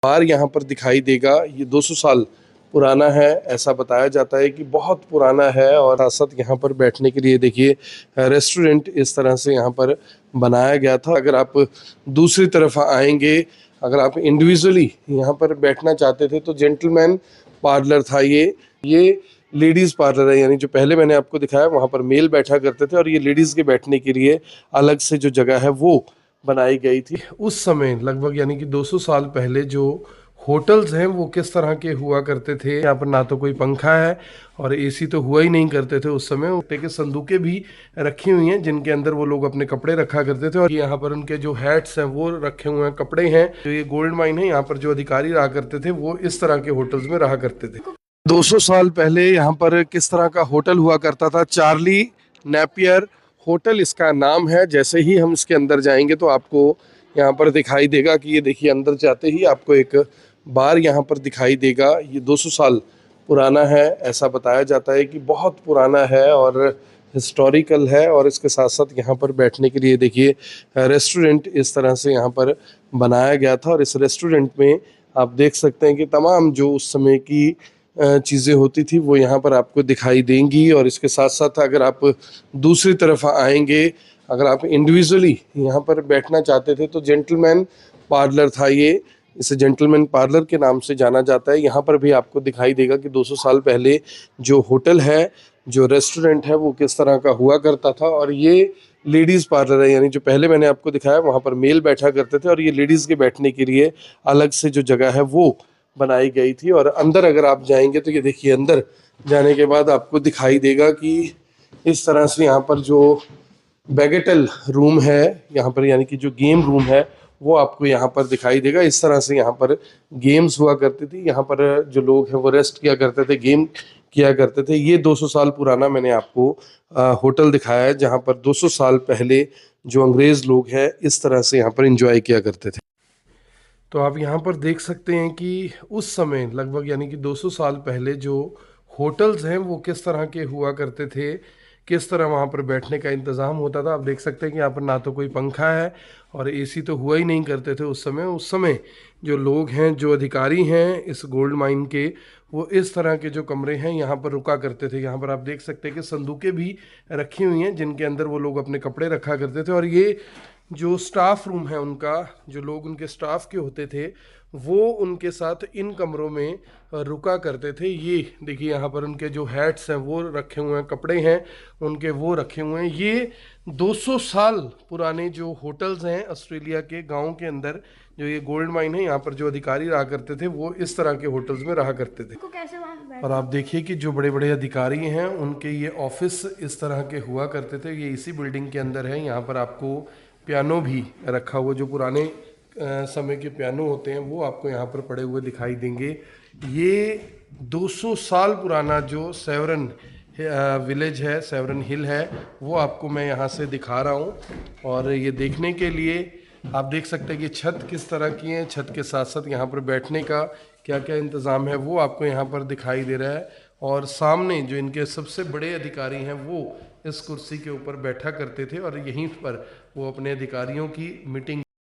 बार यहाँ पर दिखाई देगा। ये 200 साल पुराना है, ऐसा बताया जाता है कि बहुत पुराना है। और साथ साथ यहाँ पर बैठने के लिए देखिए रेस्टोरेंट इस तरह से यहाँ पर बनाया गया था। अगर आप दूसरी तरफ आएंगे, अगर आप इंडिविजुअली यहाँ पर बैठना चाहते थे तो जेंटलमैन पार्लर था ये लेडीज़ पार्लर है। यानी जो पहले मैंने आपको दिखाया वहाँ पर मेल बैठा करते थे और ये लेडीज़ के बैठने के लिए अलग से जो जगह है वो बनाई गई थी। उस समय लगभग यानी कि 200 साल पहले जो होटल्स हैं वो किस तरह के हुआ करते थे। यहाँ पर ना तो कोई पंखा है और एसी तो हुआ ही नहीं करते थे उस समय। उठे के संदूकें भी रखी हुई हैं जिनके अंदर वो लोग अपने कपड़े रखा करते थे। और यहाँ पर उनके जो हैट्स हैं वो रखे हुए हैं, कपड़े हैं। जो ये गोल्ड माइन है, यहाँ पर जो अधिकारी रहा करते थे वो इस तरह के होटल्स में रहा करते थे। 200 साल पहले यहाँ पर किस तरह का होटल हुआ करता था, चार्ली नेपियर होटल इसका नाम है। जैसे ही हम इसके अंदर जाएंगे तो आपको यहाँ पर दिखाई देगा कि ये देखिए अंदर जाते ही आपको एक बार यहाँ पर दिखाई देगा। ये 200 साल पुराना है, ऐसा बताया जाता है कि बहुत पुराना है और हिस्टोरिकल है। और इसके साथ साथ यहाँ पर बैठने के लिए देखिए रेस्टोरेंट इस तरह से यहाँ पर बनाया गया था। और इस रेस्टोरेंट में आप देख सकते हैं कि तमाम जो उस समय की चीज़ें होती थी वो यहाँ पर आपको दिखाई देंगी। और इसके साथ साथ अगर आप दूसरी तरफ आएंगे, अगर आप इंडिविजुअली यहाँ पर बैठना चाहते थे तो जेंटलमैन पार्लर था ये, इसे जेंटलमैन पार्लर के नाम से जाना जाता है। यहाँ पर भी आपको दिखाई देगा कि 200 साल पहले जो होटल है, जो रेस्टोरेंट है वो किस तरह का हुआ करता था। और ये लेडीज़ पार्लर है। यानी जो पहले मैंने आपको दिखाया वहाँ पर मेल बैठा करते थे और ये लेडीज़ के बैठने के लिए अलग से जो जगह है वो बनाई गई थी। और अंदर अगर आप जाएंगे तो ये देखिए अंदर जाने के बाद आपको दिखाई देगा कि इस तरह से यहाँ पर जो बैगेटल रूम है यहाँ पर, यानी कि जो गेम रूम है वो आपको यहाँ पर दिखाई देगा। इस तरह से यहाँ पर गेम्स हुआ करती थी। यहाँ पर जो लोग हैं वो रेस्ट किया करते थे, गेम किया करते थे। ये 200 साल पुराना मैंने आपको होटल दिखाया है जहाँ पर 200 साल पहले जो अंग्रेज़ लोग हैं इस तरह से यहाँ पर एंजॉय किया करते थे। तो आप यहाँ पर देख सकते हैं कि उस समय लगभग यानी कि 200 साल पहले जो होटल्स हैं वो किस तरह के हुआ करते थे, किस तरह वहाँ पर बैठने का इंतज़ाम होता था। आप देख सकते हैं कि यहाँ पर ना तो कोई पंखा है और एसी तो हुआ ही नहीं करते थे उस समय। उस समय जो लोग हैं, जो अधिकारी हैं इस गोल्ड माइन के, वो इस तरह के जो कमरे हैं यहाँ पर रुका करते थे। यहाँ पर आप देख सकते हैं कि संदूकें भी रखी हुई हैं जिनके अंदर वो लोग अपने कपड़े रखा करते थे। और ये जो स्टाफ रूम है उनका, जो लोग उनके स्टाफ के होते थे वो उनके साथ इन कमरों में रुका करते थे। ये देखिए यहाँ पर उनके जो हैट्स हैं वो रखे हुए हैं, कपड़े हैं उनके वो रखे हुए हैं। ये 200 साल पुराने जो होटल्स हैं ऑस्ट्रेलिया के गांव के अंदर, जो ये गोल्ड माइन है, यहाँ पर जो अधिकारी रहा करते थे वो इस तरह के होटल्स में रहा करते थे। और आप देखिए कि जो बड़े बड़े अधिकारी हैं उनके ये ऑफिस इस तरह के हुआ करते थे। ये इसी बिल्डिंग के अंदर है। यहाँ पर आपको पियानो भी रखा हुआ, जो पुराने समय के पियानो होते हैं वो आपको यहाँ पर पड़े हुए दिखाई देंगे। ये 200 साल पुराना जो सेवरन विलेज है, सेवरन हिल है, वो आपको मैं यहाँ से दिखा रहा हूँ। और ये देखने के लिए आप देख सकते हैं कि छत किस तरह की है, छत के साथ साथ यहाँ पर बैठने का क्या क्या इंतज़ाम है वो आपको यहाँ पर दिखाई दे रहा है। और सामने जो इनके सबसे बड़े अधिकारी हैं वो इस कुर्सी के ऊपर बैठा करते थे और यहीं पर वो अपने अधिकारियों की मीटिंग